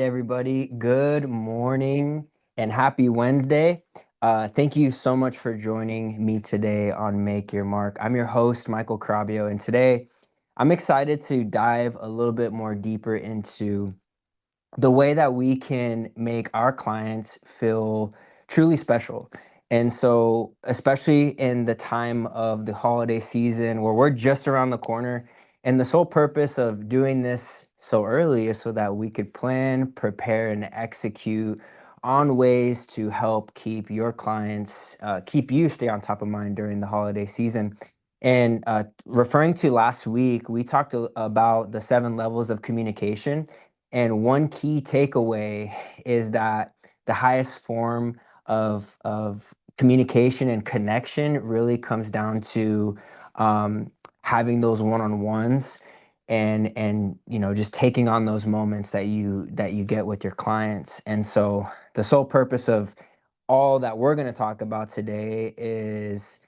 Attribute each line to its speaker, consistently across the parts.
Speaker 1: Everybody. Good morning and happy Wednesday. Thank you so much for joining me today on Make Your Mark. I'm your host, Michael Carabio, and today I'm excited to dive a little bit more deeper into the way that we can make our clients feel truly special. And so, especially in the time of the holiday season where we're just around the corner, and the sole purpose of doing this so early is so that we could plan, prepare, and execute on ways to help keep your clients, keep you stay on top of mind during the holiday season. And referring to last week, we talked about the 7 levels of communication, and one key takeaway is that the highest form of communication and connection really comes down to having those one-on-ones and just taking on those moments that you get with your clients. And so the sole purpose of all that we're going to talk about today is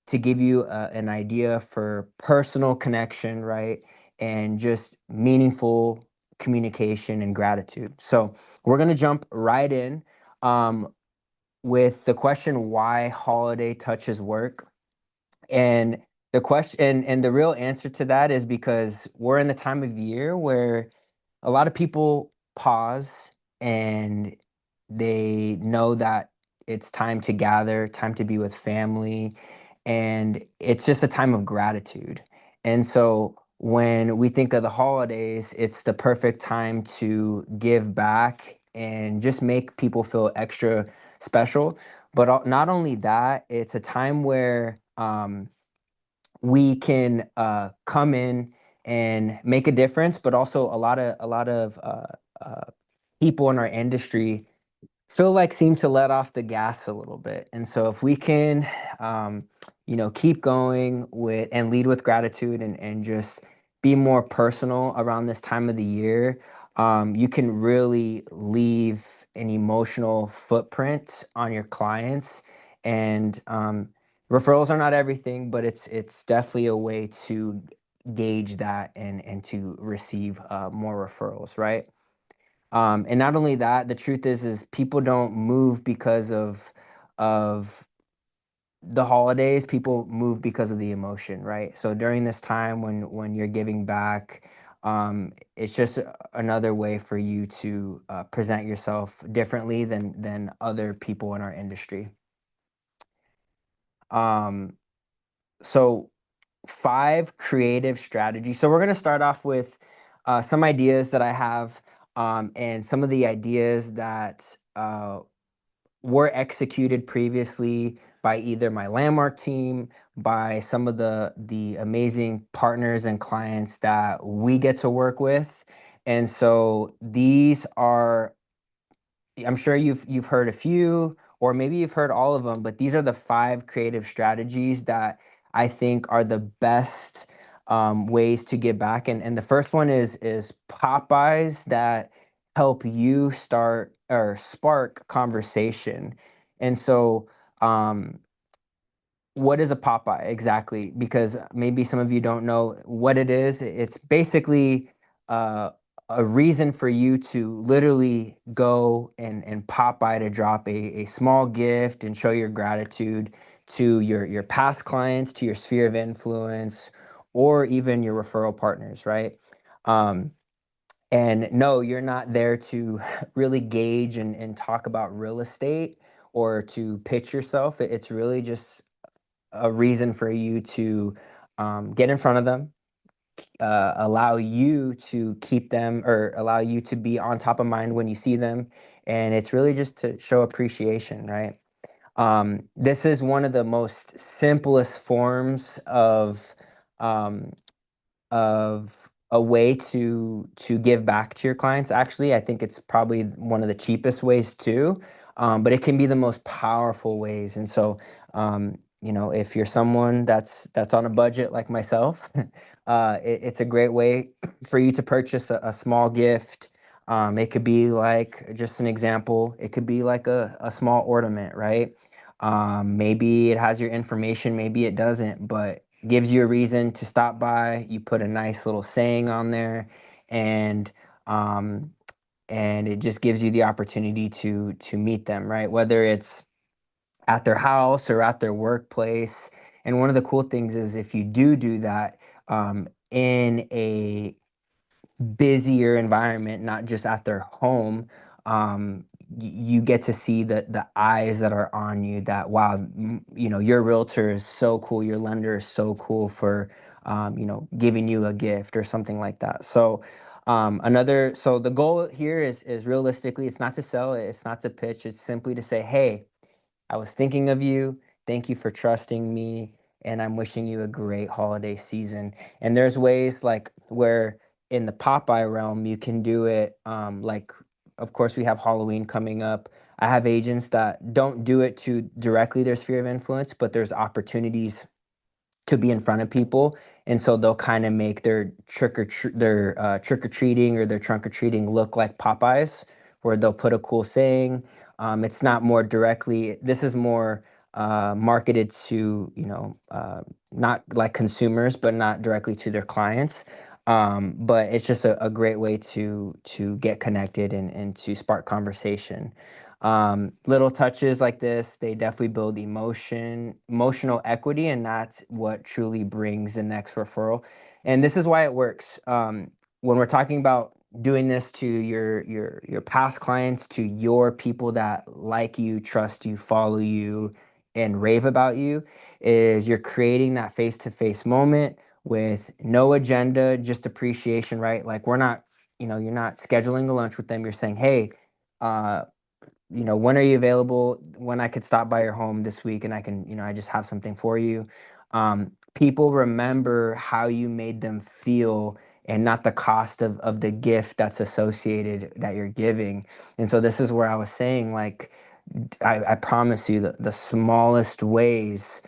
Speaker 1: to give you an idea for personal connection, right? And just meaningful communication and gratitude. So we're going to jump right in um, with the question, why holiday touches work? And the question and the real answer to that is because we're in the time of year where a lot of people pause and they know that it's time to gather, time to be with family, and it's just a time of gratitude. And so when we think of the holidays, it's the perfect time to give back and just make people feel extra special. But not only that, it's a time where we can come in and make a difference, but also a lot of people in our industry feel like seem to let off the gas a little bit. And so if we can, keep going with and lead with gratitude and just be more personal around this time of the year, you can really leave an emotional footprint on your clients. And referrals are not everything, but it's definitely a way to gauge that and to receive more referrals, right? And not only that, the truth is people don't move because of the holidays. People move because of the emotion, right? So during this time when you're giving back, it's just another way for you to present yourself differently than other people in our industry. Um, so 5 creative strategies. So we're going to start off with some ideas that I have, and some of the ideas that were executed previously by either my landmark team, by some of the amazing partners and clients that we get to work with. And so these are, I'm sure you've heard a few, or maybe you've heard all of them, but these are the 5 creative strategies that I think are the best ways to give back. And the first one is Popeyes that help you start or spark conversation. And so um, what is a Popeye exactly? Because maybe some of you don't know what it is. It's basically uh, a reason for you to literally go and Popeye to drop a small gift and show your gratitude to your past clients, to your sphere of influence, or even your referral partners, right? Um, and no, you're not there to really gauge and talk about real estate or to pitch yourself. It's really just a reason for you to get in front of them, allow you to keep them or allow you to be on top of mind when you see them. And it's really just to show appreciation, right? This is one of the most simplest forms um, of a way to give back to your clients. Actually, I think it's probably one of the cheapest ways too, but it can be the most powerful ways. And so, if you're someone that's on a budget like myself, it's a great way for you to purchase a small gift. It could be like, just an example, it could be like a small ornament, right? Maybe it has your information, maybe it doesn't, but gives you a reason to stop by. You put a nice little saying on there, and um, and it just gives you the opportunity to meet them, right? Whether it's at their house or at their workplace. And one of the cool things is if you do that in a busier environment, not just at their home, you get to see the eyes that are on you, that wow, your realtor is so cool, your lender is so cool for giving you a gift or something like that. So so the goal here is realistically, it's not to sell it, it's not to pitch, it's simply to say, hey, I was thinking of you. Thank you for trusting me. And I'm wishing you a great holiday season. And there's ways like where in the Popeye realm, you can do it. Like, of course, we have Halloween coming up. I have agents that don't do it to directly their sphere of influence, but there's opportunities to be in front of people, and so they'll kind of make their trick or treating or their trunk or treating look like Popeyes, where they'll put a cool saying. It's not more directly. This is more marketed to not like consumers, but not directly to their clients. But it's just a great way to get connected and to spark conversation. Little touches like this, they definitely build emotional equity, and that's what truly brings the next referral. And this is why it works. When we're talking about doing this to your past clients, to your people that like you, trust you, follow you, and rave about you, is you're creating that face-to-face moment with no agenda, just appreciation, right? Like we're not, you're not scheduling a lunch with them. You're saying, hey, uh, when are you available? When I could stop by your home this week and I can, I just have something for you. People remember how you made them feel and not the cost of the gift that's associated that you're giving. And so this is where I was saying, like, I promise you the smallest ways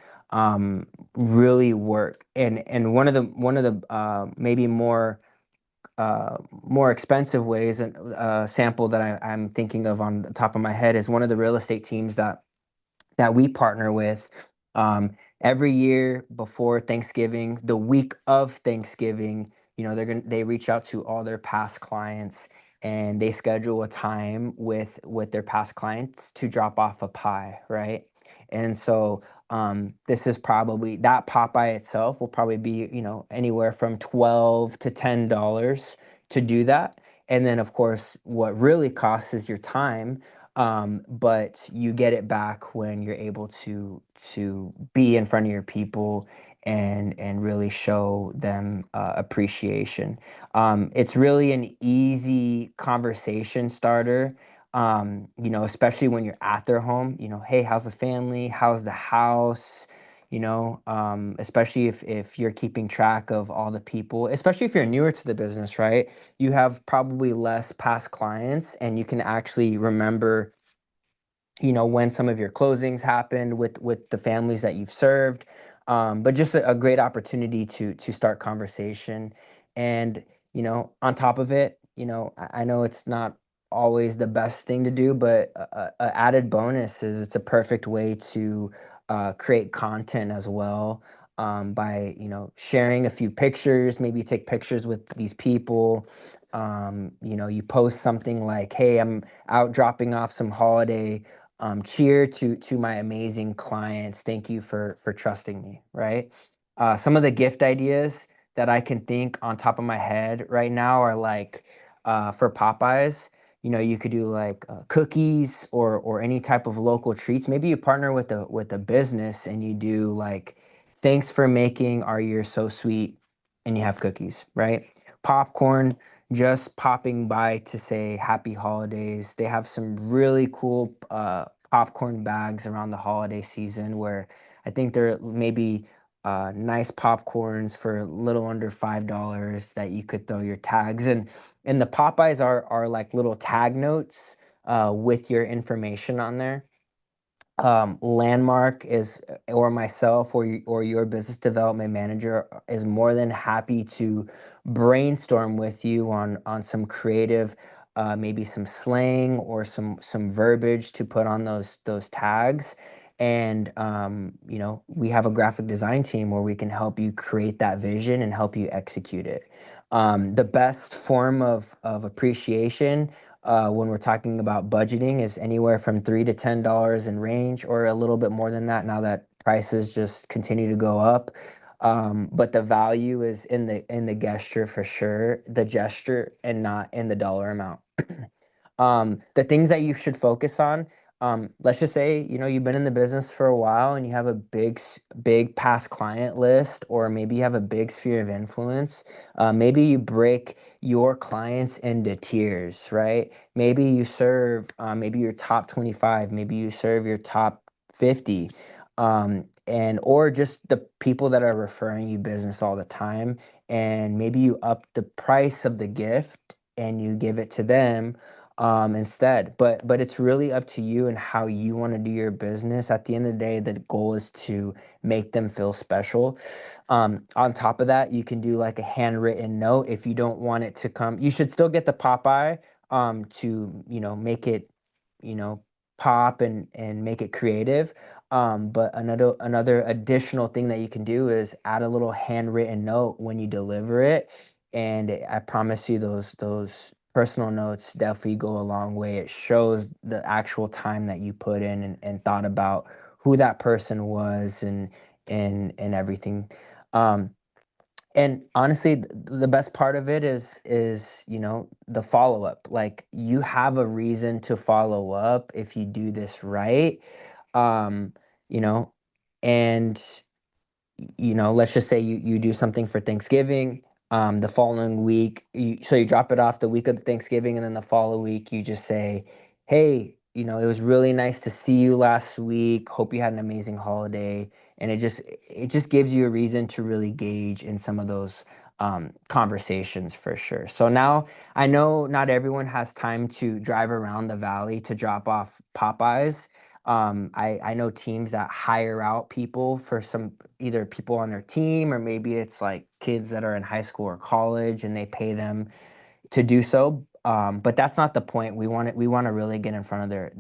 Speaker 1: really work. And one of the maybe more expensive ways, and sample that I'm thinking of on the top of my head is one of the real estate teams that we partner with. Every year before Thanksgiving, the week of Thanksgiving, they reach out to all their past clients and they schedule a time with their past clients to drop off a pie, right? And so this is probably that Popeye itself will probably be anywhere from $12 to $10 to do that. And then of course, what really costs is your time, but you get it back when you're able to be in front of your people and really show them appreciation. It's really an easy conversation starter. Especially when you're at their home. Hey, how's the family? How's the house? Especially if you're keeping track of all the people, especially if you're newer to the business, right? You have probably less past clients and you can actually remember when some of your closings happened with the families that you've served. But just a great opportunity to start conversation. And on top of it, I know it's not always the best thing to do, but a added bonus is it's a perfect way to create content as well, by sharing a few pictures. Maybe you take pictures with these people. You post something like, hey, I'm out dropping off some holiday cheer to my amazing clients. Thank you for trusting me, right? Some of the gift ideas that I can think on top of my head right now are like, for Popeyes, you could do like cookies or any type of local treats. Maybe you partner with a business and you do like, thanks for making our year so sweet, and you have cookies, right? Popcorn, just popping by to say happy holidays. They have some really cool popcorn bags around the holiday season where I think they're maybe nice popcorns for a little under $5 that you could throw your tags in. And the Popeyes are like little tag notes with your information on there. Landmark is, or myself, or your business development manager is more than happy to brainstorm with you on some creative, maybe some slang or some verbiage to put on those tags. And we have a graphic design team where we can help you create that vision and help you execute it. The best form of appreciation when we're talking about budgeting is anywhere from $3 to $10 in range, or a little bit more than that now that prices just continue to go up. But the value is in the gesture for sure, the gesture, and not in the dollar amount. The things that you should focus on, let's just say, you've been in the business for a while and you have a big past client list, or maybe you have a big sphere of influence. Maybe you break your clients into tiers, right? Maybe you serve, maybe your top 25, maybe you serve your top 50, and or just the people that are referring you business all the time, and maybe you up the price of the gift and you give it to them instead. But it's really up to you and how you want to do your business. At the end of the day, the goal is to make them feel special. On top of that, you can do like a handwritten note. If you don't want it to come, you should still get the Popeye to make it you know pop and make it creative. But another additional thing that you can do is add a little handwritten note when you deliver it, and I promise you those personal notes definitely go a long way. It shows the actual time that you put in, and thought about who that person was, and everything. Um, and honestly, the best part of it is the follow up. Like, you have a reason to follow up if you do this right. Um, you know, and let's just say you do something for Thanksgiving. The following week, so you drop it off the week of the Thanksgiving, and then the following week you just say, "Hey, it was really nice to see you last week. Hope you had an amazing holiday." And it just gives you a reason to really gauge in some of those conversations for sure. So now I know not everyone has time to drive around the valley to drop off Popeyes. I know teams that hire out people for some, either people on their team, or maybe it's like kids that are in high school or college and they pay them to do so. But that's not the point. We want to really get in front of their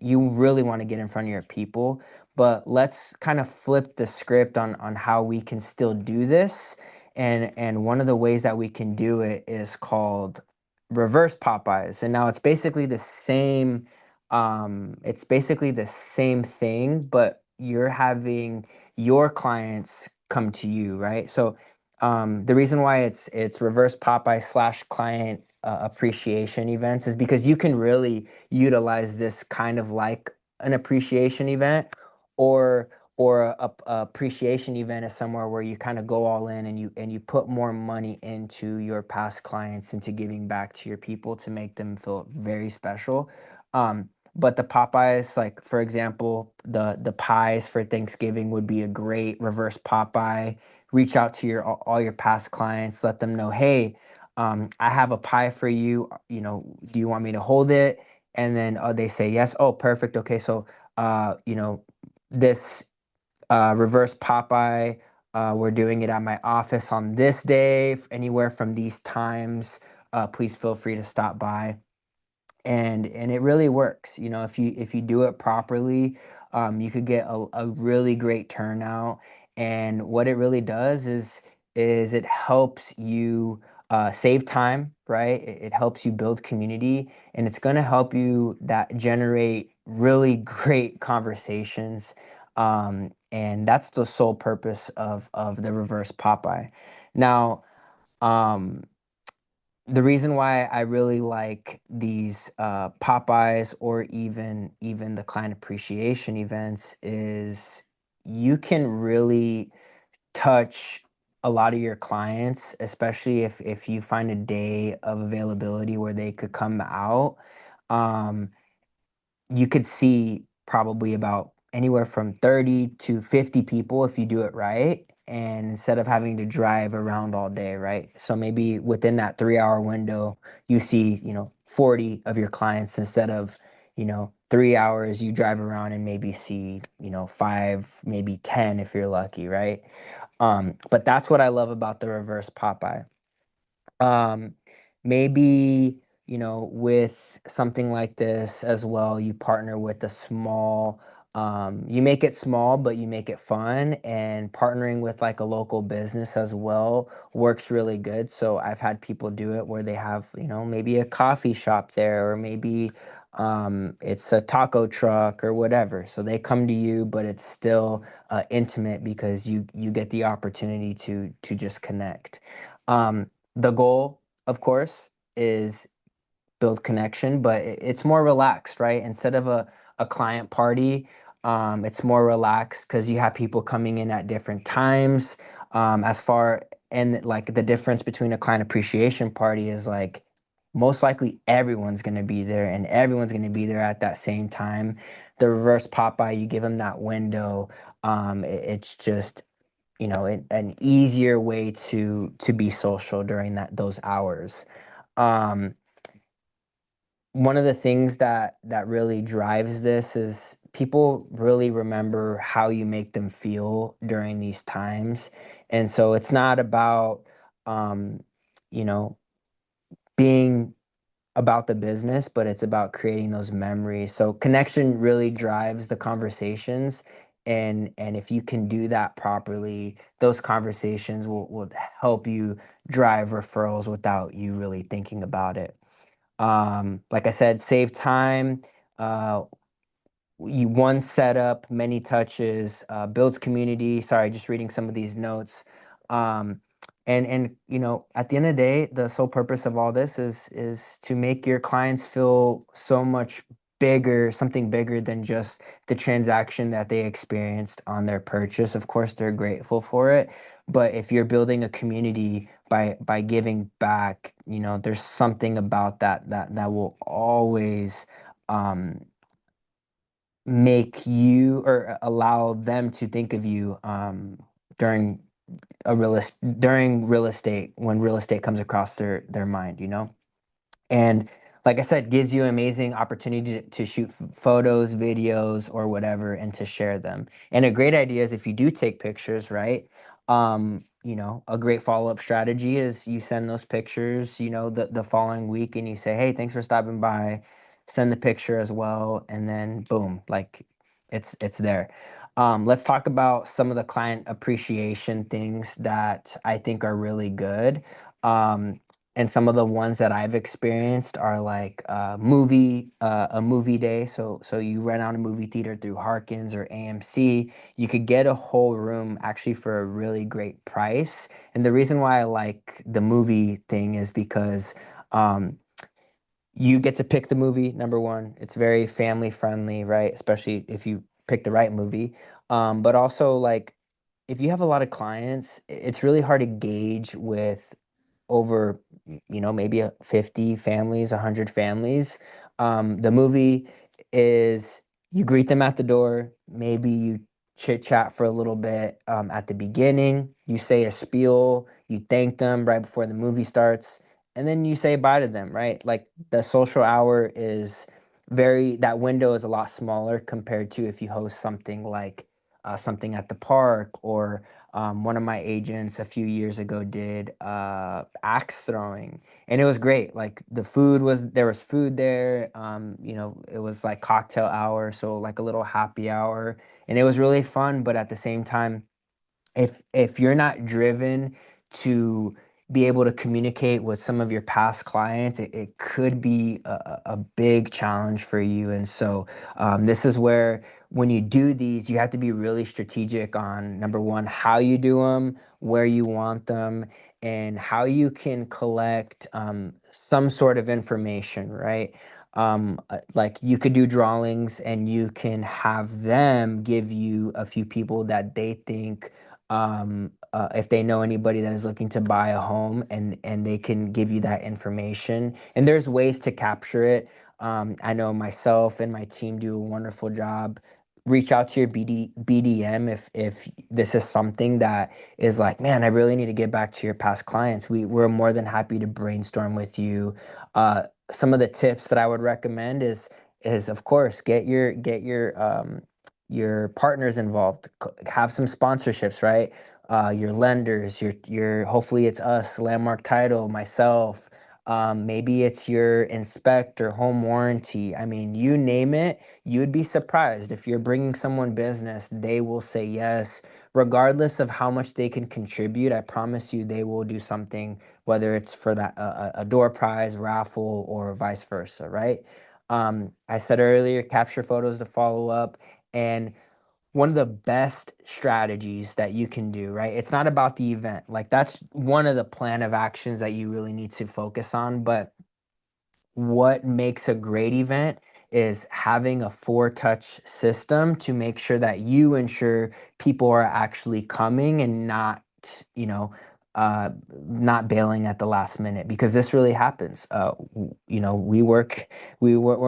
Speaker 1: you really want to get in front of your people. But let's kind of flip the script on how we can still do this. And one of the ways that we can do it is called reverse Popeyes. And now it's basically the same thing, but you're having your clients come to you, right? So the reason why it's reverse Popeye slash client appreciation events is because you can really utilize this kind of like an appreciation event, or a appreciation event is somewhere where you kind of go all in, and you put more money into your past clients, into giving back to your people to make them feel very special. But the Popeyes, like for example, the pies for Thanksgiving would be a great reverse Popeye. Reach out to all your past clients, let them know, hey, I have a pie for you. Do you want me to hold it? And then they say yes. Oh, perfect. Okay, so uh, you know, this reverse Popeye, we're doing it at my office on this day, anywhere from these times. Please feel free to stop by, and it really works. If you do it properly, you could get a really great turnout. And what it really does is it helps you save time, right? It helps you build community, and it's going to help you that generate really great conversations. And that's the sole purpose of the reverse Popeye. Now, um, the reason why I really like these Popeyes, or even the client appreciation events, is you can really touch a lot of your clients, especially if you find a day of availability where they could come out. Um, you could see probably about anywhere from 30 to 50 people if you do it right. And instead of having to drive around all day, right? So maybe within that 3 hour window, you see, 40 of your clients, instead of, 3 hours, you drive around and maybe see, five, maybe 10 if you're lucky, right? But that's what I love about the reverse Popeye. Um, Maybe, with something like this as well, you partner with a small You make it small, but you make it fun, and partnering with like a local business as well works really good. So I've had people do it where they have, maybe a coffee shop there, or maybe it's a taco truck or whatever. So they come to you, but it's still intimate because you get the opportunity to just connect. The goal, of course, is build connection, but it's more relaxed, right? Instead of a client party, it's more relaxed because you have people coming in at different times. As far and like the difference between a client appreciation party is like most likely everyone's going to be there and everyone's going to be there at that same time. The reverse Popeye, you give them that window. It's just an easier way to be social during those hours. Um, One of the things that really drives this is people really remember how you make them feel during these times. And so it's not about um you know being about the business, but it's about creating those memories. So connection really drives the conversations, and if you can do that properly, those conversations will help you drive referrals without you really thinking about it. Like I said, save time. Uh, you one setup, many touches, builds community. Sorry, just reading some of these notes. Um, and at the end of the day, the sole purpose of all this is to make your clients feel so much bigger, something bigger than just the transaction that they experienced on their purchase. Of course, they're grateful for it, but if you're building a community by giving back, there's something about that will always um make you or allow them to think of you during during real estate, when real estate comes across their mind. And like I said, gives you an amazing opportunity to shoot photos, videos, or whatever, and to share them. And a great idea is if you do take pictures, right? A great follow-up strategy is you send those pictures, the following week, and you say, "Hey, thanks for stopping by." Send the picture as well, and then boom, like it's there. Let's talk about some of the client appreciation things that I think are really good. Um, and some of the ones that I've experienced are like a movie day. So you rent out a movie theater through Harkins or AMC. You could get a whole room actually for a really great price. And the reason why I like the movie thing is because um, you get to pick the movie. Number one, it's very family friendly, right? Especially if you pick the right movie. But also like if you have a lot of clients, it's really hard to gauge with over maybe 50 families, 100 families. The movie is you greet them at the door, maybe you chit chat for a little bit at the beginning, you say a spiel, you thank them right before the movie starts, and then you say bye to them, right? Like the social hour is that window is a lot smaller compared to if you host something like something at the park, or one of my agents a few years ago did axe throwing, and it was great. Like there was food there. It was like cocktail hour, so like a little happy hour, and it was really fun. But at the same time, if you're not driven to be able to communicate with some of your past clients, it could be a big challenge for you. And so this is where when you do these, you have to be really strategic on number one, how you do them, where you want them, and how you can collect some sort of information, right? Like you could do drawings and you can have them give you a few people that they think if they know anybody that is looking to buy a home, and they can give you that information, and there's ways to capture it. I know myself and my team do a wonderful job. Reach out to your BDM if this is something that is like, man, I really need to get back to your past clients. We're more than happy to brainstorm with you. Some of the tips that I would recommend is of course get your partners involved. Have some sponsorships, right? Your lenders, your hopefully it's us, Landmark Title, myself. Maybe it's your inspect or home warranty. I mean, you name it, you'd be surprised. If you're bringing someone business, they will say yes. Regardless of how much they can contribute, I promise you they will do something, whether it's for that a door prize, raffle, or vice versa, right? I said earlier, capture photos to follow up. And one of the best strategies that you can do, right? It's not about the event. Like that's one of the plan of actions that you really need to focus on. But what makes a great event is having a four touch system to make sure that you ensure people are actually coming and not, you know, not bailing at the last minute, because this really happens. We're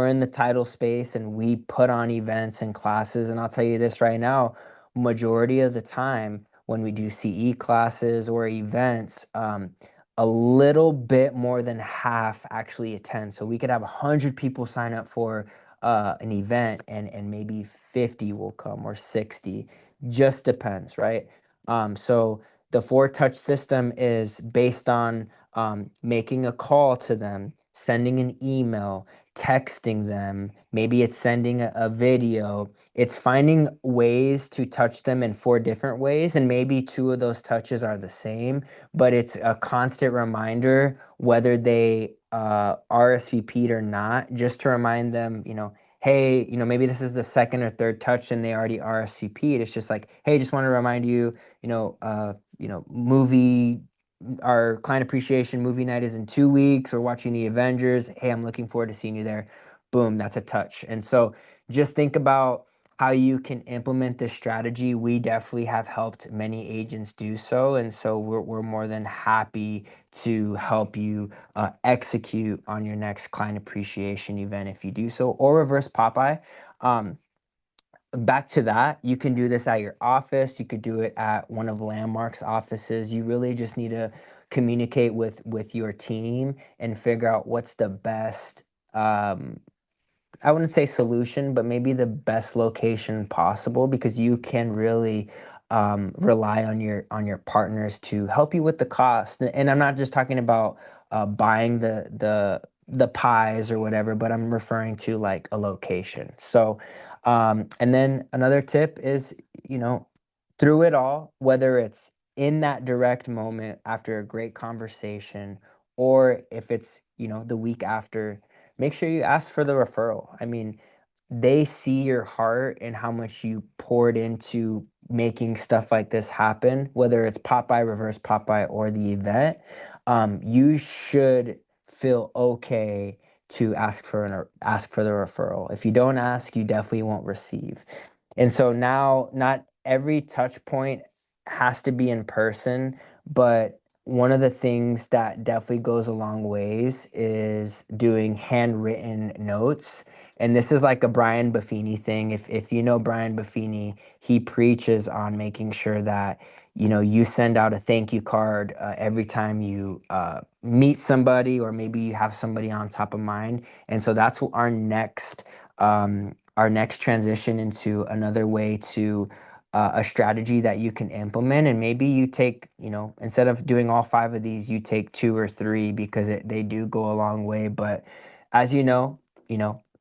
Speaker 1: in the title space and we put on events and classes. And I'll tell you this right now, majority of the time when we do CE classes or events, a little bit more than half actually attend. So we could have 100 people sign up for an event, and maybe 50 will come or 60. Just depends, right? So the four touch system is based on making a call to them, sending an email, texting them. Maybe it's sending a video. It's finding ways to touch them in four different ways, and maybe two of those touches are the same, but it's a constant reminder whether they RSVP'd or not, just to remind them, hey, maybe this is the second or third touch and they already RSVP'd. It's just like, hey, just want to remind you, movie, our client appreciation movie night is in 2 weeks. We're watching the Avengers. Hey, I'm looking forward to seeing you there. Boom, that's a touch. And so just think about how you can implement this strategy. We definitely have helped many agents do so. And so we're more than happy to help you execute on your next client appreciation event if you do so, or reverse Popeye. Um, Back to that, you can do this at your office. You could do it at one of Landmark's offices. You really just need to communicate with your team and figure out what's the best, um, I wouldn't say solution, but maybe the best location possible, because you can really rely on your partners to help you with the cost. And I'm not just talking about buying the pies or whatever, but I'm referring to like a location. So, and then another tip is, you know, through it all, whether it's in that direct moment after a great conversation, or if it's, the week after, make sure you ask for the referral. I mean, they see your heart and how much you poured into making stuff like this happen, whether it's Popeye, reverse Popeye, or the event. You should feel okay to ask for the referral. If you don't ask, you definitely won't receive. And so now, not every touch point has to be in person, but one of the things that definitely goes a long ways is doing handwritten notes. And this is like a Brian Buffini thing. If you know Brian Buffini, he preaches on making sure that you send out a thank you card every time you meet somebody, or maybe you have somebody on top of mind. And so that's our next transition into another way to a strategy that you can implement. And maybe you take, instead of doing all five of these, you take two or three, because they do go a long way. But as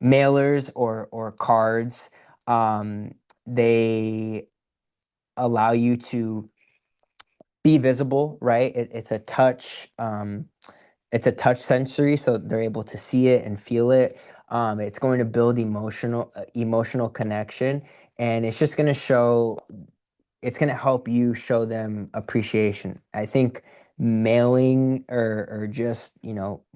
Speaker 1: mailers or cards, they allow you to be visible, right? It's a touch sensory, so they're able to see it and feel it. It's going to build emotional connection, and it's going to help you show them appreciation. I think mailing or just,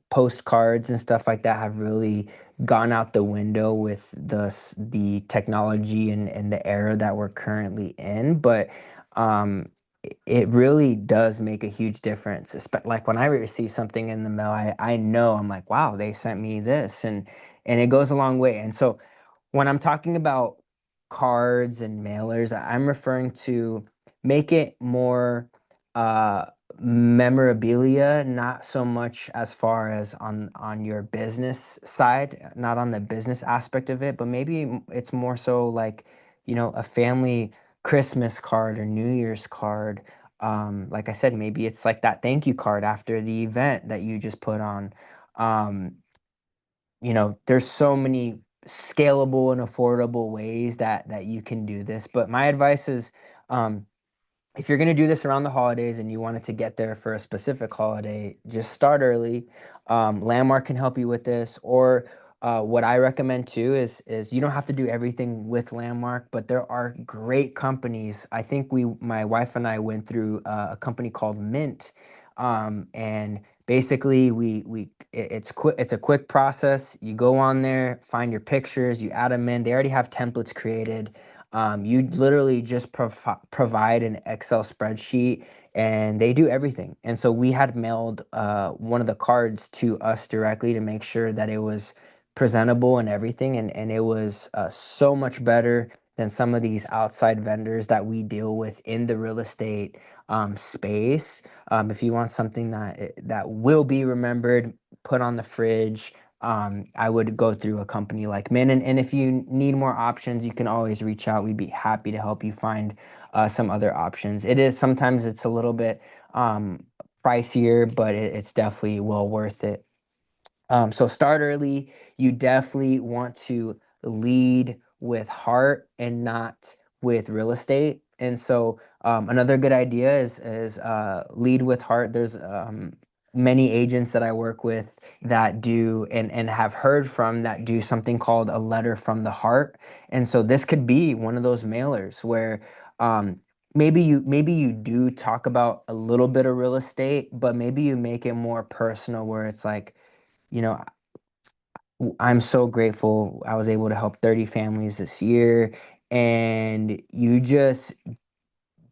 Speaker 1: postcards and stuff like that have really gone out the window with the technology and the era that we're currently in. But um, it really does make a huge difference. Like when I receive something in the mail, I know, I'm like, wow, they sent me this, and it goes a long way. And so when I'm talking about cards and mailers, I'm referring to make it more uh, memorabilia, not so much as far as on your business side, not on the business aspect of it, but maybe it's more so like, a family Christmas card or New Year's card. Like I said, maybe it's like that thank you card after the event that you just put on. Um, there's so many scalable and affordable ways that you can do this. But my advice is, um, if you're going to do this around the holidays and you wanted to get there for a specific holiday, just start early. Landmark can help you with this, or what I recommend too is you don't have to do everything with Landmark, but there are great companies. I think my wife and I went through a company called Mint, and basically it's quick. It's a quick process. You go on there, find your pictures, you add them in. They already have templates created. You literally just provide an Excel spreadsheet and they do everything. And so we had mailed one of the cards to us directly to make sure that it was presentable and everything. And it was so much better than some of these outside vendors that we deal with in the real estate space. If you want something that will be remembered, put on the fridge, I would go through a company like Mint. And if you need more options, you can always reach out. We'd be happy to help you find some other options. Sometimes it's a little bit pricier, but it's definitely well worth it. So start early. You definitely want to lead with heart and not with real estate. And so another good idea is lead with heart. There's many agents that I work with that do and have heard from that do something called a letter from the heart. And so this could be one of those mailers where um, maybe you do talk about a little bit of real estate, but maybe you make it more personal where it's like, you know, I'm so grateful I was able to help 30 families this year. And you just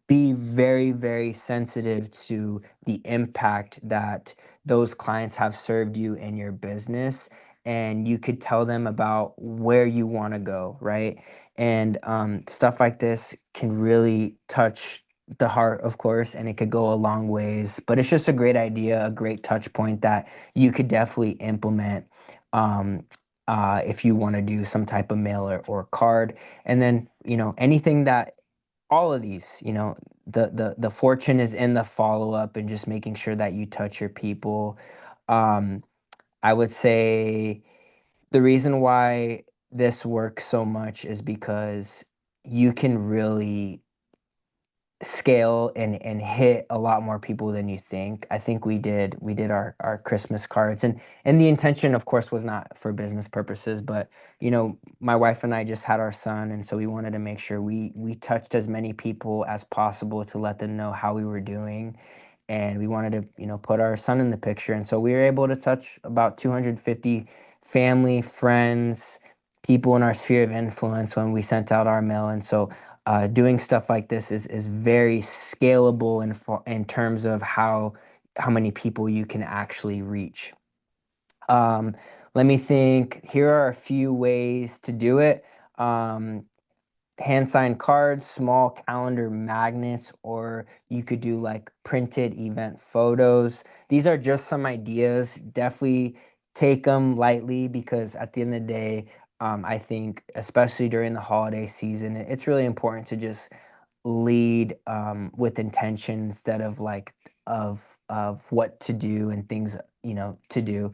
Speaker 1: be very, very sensitive to the impact that those clients have served you in your business. And you could tell them about where you want to go, right? And stuff like this can really touch the heart, of course, and it could go a long ways. But it's just a great idea, a great touch point that you could definitely implement um, if you want to do some type of mailer or card. And then, anything that all of these, the fortune is in the follow-up and just making sure that you touch your people. um I would say the reason why this works so much is because you can really scale and hit a lot more people than you think. I think we did our Christmas cards, and the intention of course was not for business purposes, but my wife and I just had our son, and so we wanted to make sure we touched as many people as possible to let them know how we were doing. And we wanted to put our son in the picture, and so we were able to touch about 250 family, friends, people in our sphere of influence when we sent out our mail. And so doing stuff like this is very scalable in terms of how many people you can actually reach. Um, Let me think. Here are a few ways to do it. Um, Hand signed cards, small calendar magnets, or you could do like printed event photos. These are just some ideas. Definitely take them lightly because at the end of the day, I think, especially during the holiday season, it's really important to just lead with intention instead of like of what to do and things to do.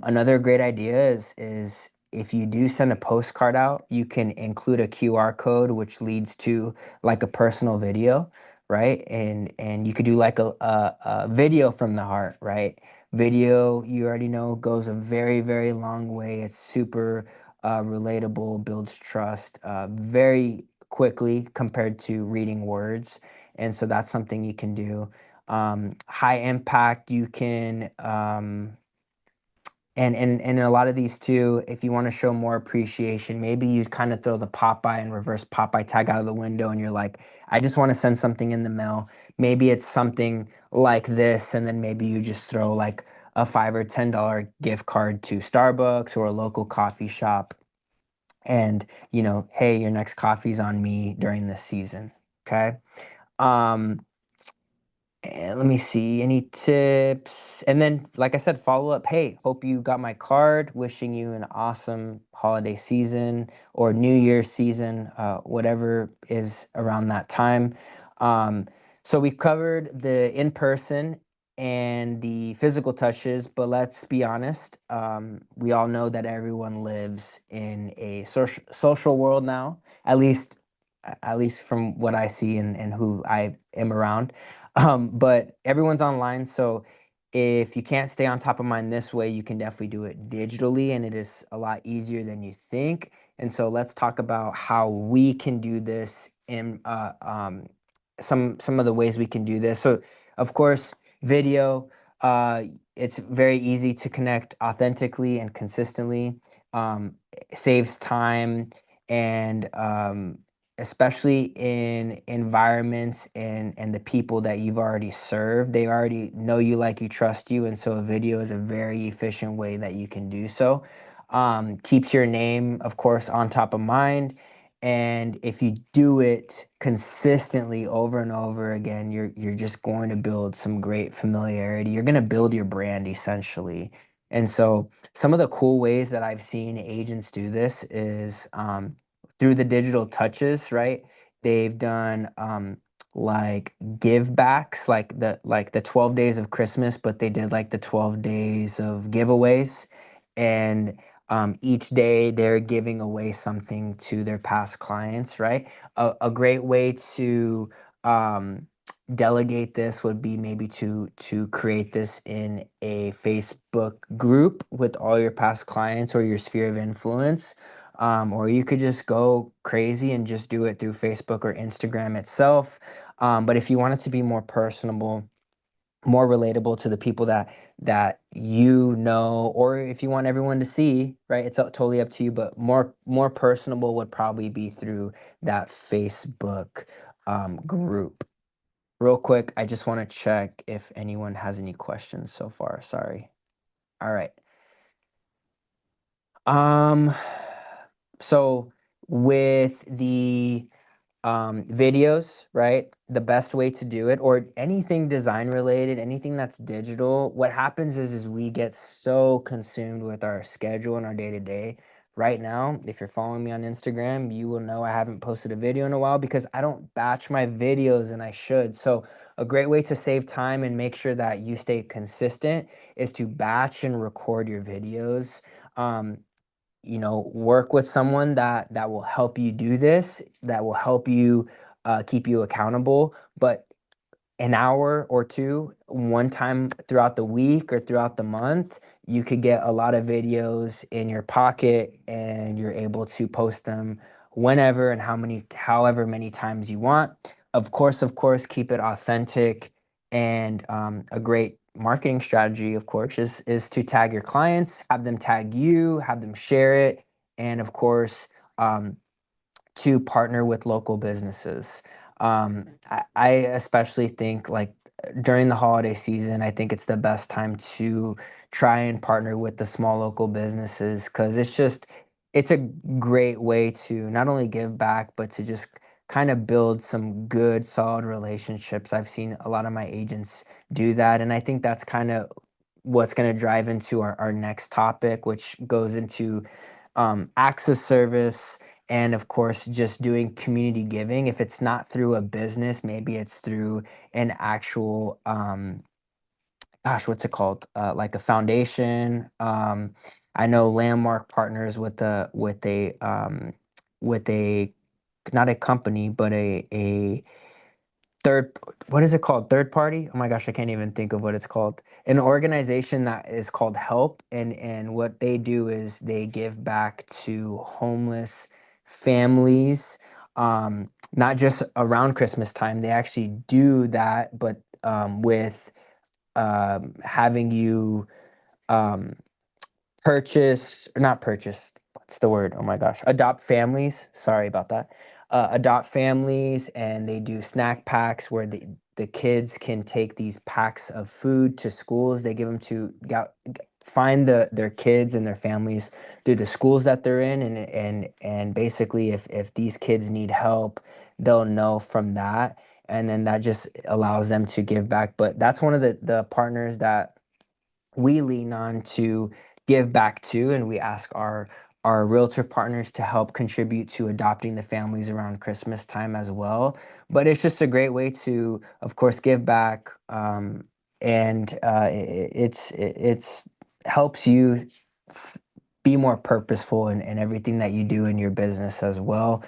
Speaker 1: Another great idea is if you do send a postcard out, you can include a QR code which leads to like a personal video, right? And you could do like a video from the heart, right? Video, you already know, goes a very, very long way. It's super relatable, builds trust very quickly compared to reading words. And so that's something you can do. High impact, you can, and a lot of these too, if you want to show more appreciation, maybe you kind of throw the Popeye and reverse Popeye tag out of the window and you're like, I just want to send something in the mail. Maybe it's something like this, and then maybe you just throw like a $5 or $10 gift card to Starbucks or a local coffee shop, and hey, your next coffee's on me during this season. Okay. um and let me see any tips, and then like I said, follow up. Hey, hope you got my card, wishing you an awesome holiday season or New Year's season, whatever is around that time. um So we covered the in-person and the physical touches, but let's be honest. We all know that everyone lives in a social world now. At least from what I see and who I am around. But everyone's online, so if you can't stay on top of mind this way, you can definitely do it digitally, and it is a lot easier than you think. And so let's talk about how we can do this in some of the ways we can do this. So, of course, video. Uh, it's very easy to connect authentically and consistently. Saves time and especially in environments and the people that you've already served, they already know you, like you, trust you, and so a video is a very efficient way that you can do so. Keeps your name, of course, on top of mind, and if you do it consistently over and over again, you're just going to build some great familiarity. You're going to build your brand essentially. And so some of the cool ways that I've seen agents do this is through the digital touches, right? They've done like give backs, like the 12 days of Christmas, but they did like the 12 days of giveaways. And each day they're giving away something to their past clients, right? A great way to um, delegate this would be maybe to create this in a Facebook group with all your past clients or your sphere of influence. Or you could just go crazy and just do it through Facebook or Instagram itself. But if you want it to be more personable, more relatable to the people that you know, or if you want everyone to see, right? It's totally up to you, but more personable would probably be through that Facebook group. Real quick, I just want to check if anyone has any questions so far. Sorry. All right. Um, so with the videos, right? The best way to do it, or anything design related, anything that's digital, what happens is we get so consumed with our schedule and our day to day. Right now, if you're following me on Instagram, you will know I haven't posted a video in a while because I don't batch my videos and I should. So, a great way to save time and make sure that you stay consistent is to batch and record your videos. Um, work with someone that will help you do this, that will help you keep you accountable. But an hour or two, one time throughout the week or throughout the month, you could get a lot of videos in your pocket and you're able to post them whenever and however many times you want. Of course, keep it authentic. And a great marketing strategy, of course, is to tag your clients, have them tag you, have them share it, and of course, um, to partner with local businesses. I especially think like during the holiday season, I think it's the best time to try and partner with the small local businesses because it's a great way to not only give back, but to just kind of build some good, solid relationships. I've seen a lot of my agents do that. And I think that's kind of what's going to drive into our next topic, which goes into acts of service, and of course just doing community giving. If it's not through a business, maybe it's through an actual gosh, what's it called, like a foundation. I know Landmark partners with a not a company, but a third what is it called, third party? Oh my gosh, I can't even think of what it's called. An organization that is called Help, and what they do is they give back to homeless families, not just around Christmas time. They actually do that, but with having you um purchase, or not purchase, what's the word? Oh my gosh. Adopt families. Sorry about that. Adopt families, and they do snack packs where the kids can take these packs of food to schools. They give them to find their kids and their families through the schools that they're in, and basically if these kids need help, they'll know from that, and then that just allows them to give back. But that's one of the partners that we lean on to give back to, and we ask our realtor partners to help contribute to adopting the families around Christmas time as well. But it's just a great way to, of course, give back, and it's helps you f- be more purposeful in everything that you do in your business as well.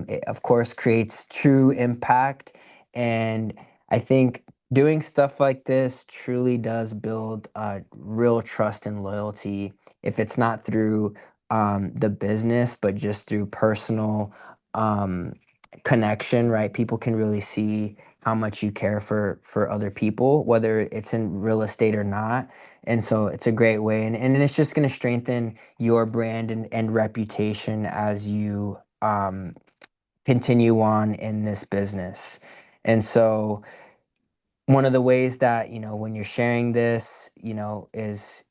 Speaker 1: It, of course, creates true impact, and I think doing stuff like this truly does build real trust and loyalty. If it's not through the business, but just through personal um, connection, right? People can really see how much you care for other people, whether it's in real estate or not. And so it's a great way, and it's just going to strengthen your brand and reputation as you continue on in this business. And so one of the ways that, when you're sharing this, is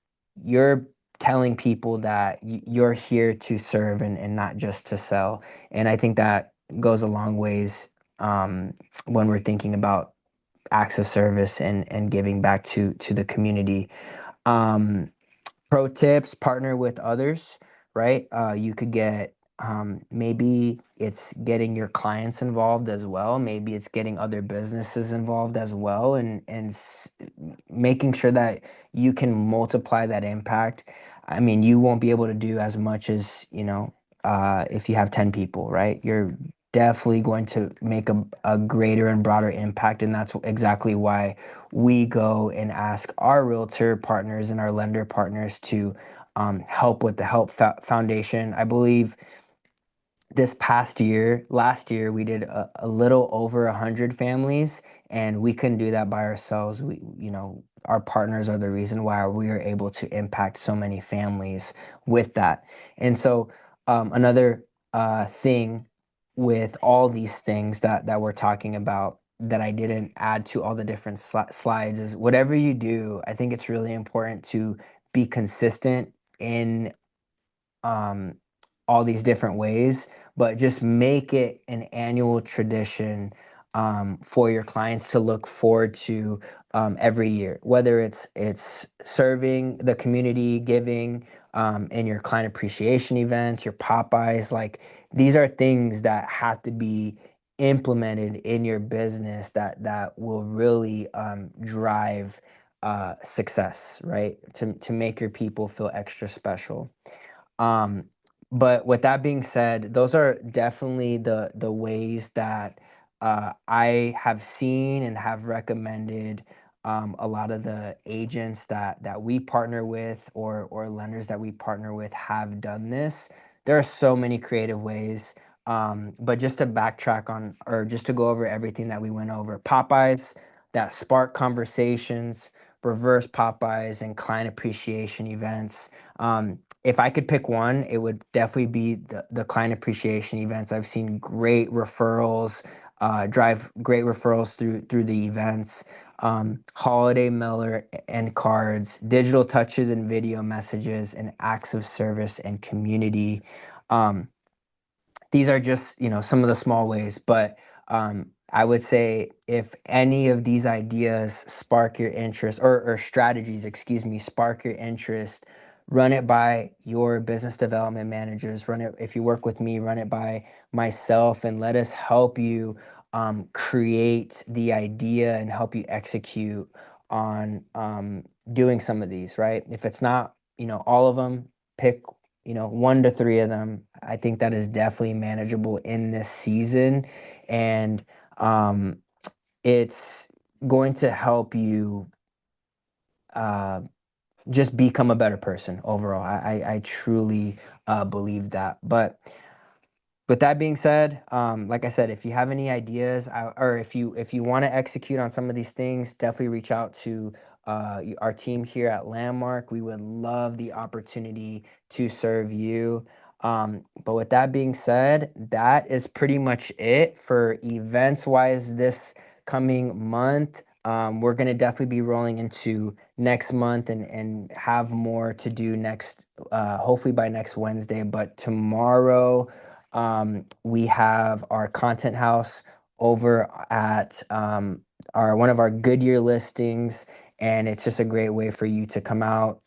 Speaker 1: you're telling people that you're here to serve and not just to sell. And I think that goes a long ways when we're thinking about acts of service and giving back to the community. Um, Pro tips: partner with others, right? You could get, maybe it's getting your clients involved as well. Maybe it's getting other businesses involved as well, and making sure that you can multiply that impact. I mean, you won't be able to do as much as, if you have 10 people, right? You're definitely going to make a greater and broader impact, and that's exactly why we go and ask our realtor partners and our lender partners to help with the Foundation. I believe this past year, last year, we did a little over 100 families, and we couldn't do that by ourselves. Our partners are the reason why we are able to impact so many families with that. And so, another thing with all these things that we're talking about that I didn't add to all the different slides is, whatever you do, I think it's really important to be consistent in um, all these different ways, but just make it an annual tradition for your clients to look forward to every year. Whether it's serving the community, giving, in your client appreciation events, your Popeyes, like these are things that have to be implemented in your business that will really drive success, right? To make your people feel extra special. Um, but with that being said, those are definitely the ways that I have seen and have recommended a lot of the agents that we partner with, or lenders that we partner with, have done this. There are so many creative ways. But just to backtrack on, or just to go over everything that we went over: Popeyes that spark conversations, reverse Popeyes, and client appreciation events. If I could pick one, it would definitely be the client appreciation events. I've seen great referrals, drive great referrals through the events. Holiday mailer and cards, digital touches and video messages, and acts of service and community. Um, these are just, some of the small ways, but I would say, if any of these ideas spark your interest, or strategies, excuse me, spark your interest, run it by your business development managers. Run it, if you work with me, run it by myself, and let us help you create the idea and help you execute on doing some of these, right? If it's not, all of them, pick, 1 to 3 of them. I think that is definitely manageable in this season, and um, it's going to help you uh, just become a better person overall. I truly believe that. But with that being said, like I said, if you have any ideas, or if you want to execute on some of these things, definitely reach out to our team here at Landmark. We would love the opportunity to serve you. But with that being said, that is pretty much it for events wise this coming month. We're gonna definitely be rolling into next month, and have more to do next, hopefully by next Wednesday. But tomorrow, we have our content house over at our one of our Goodyear listings, and it's just a great way for you to come out,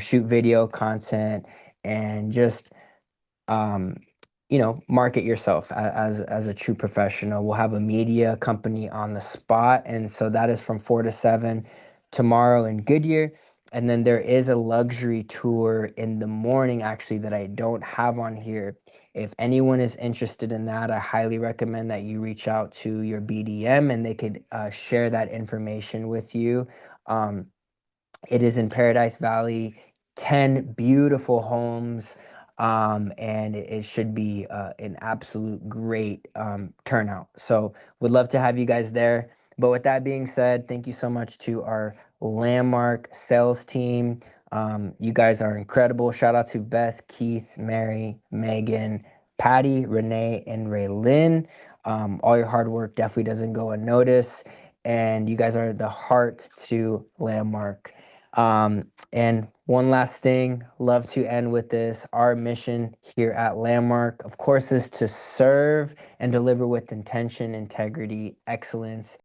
Speaker 1: shoot video content, and just um, market yourself as a true professional. We'll have a media company on the spot, and so that is from 4 to 7 tomorrow in Goodyear. And then there is a luxury tour in the morning, actually, that I don't have on here. If anyone is interested in that, I highly recommend that you reach out to your BDM and they could share that information with you. Um, it is in Paradise Valley, 10 beautiful homes, and it should be an absolute great turnout. So, would love to have you guys there. But with that being said, thank you so much to our Landmark sales team. You guys are incredible. Shout out to Beth, Keith, Mary, Megan, Patty, Renee, and Raylyn. All your hard work definitely doesn't go unnoticed. And you guys are the heart to Landmark. And one last thing, love to end with this. Our mission here at Landmark, of course, is to serve and deliver with intention, integrity, excellence,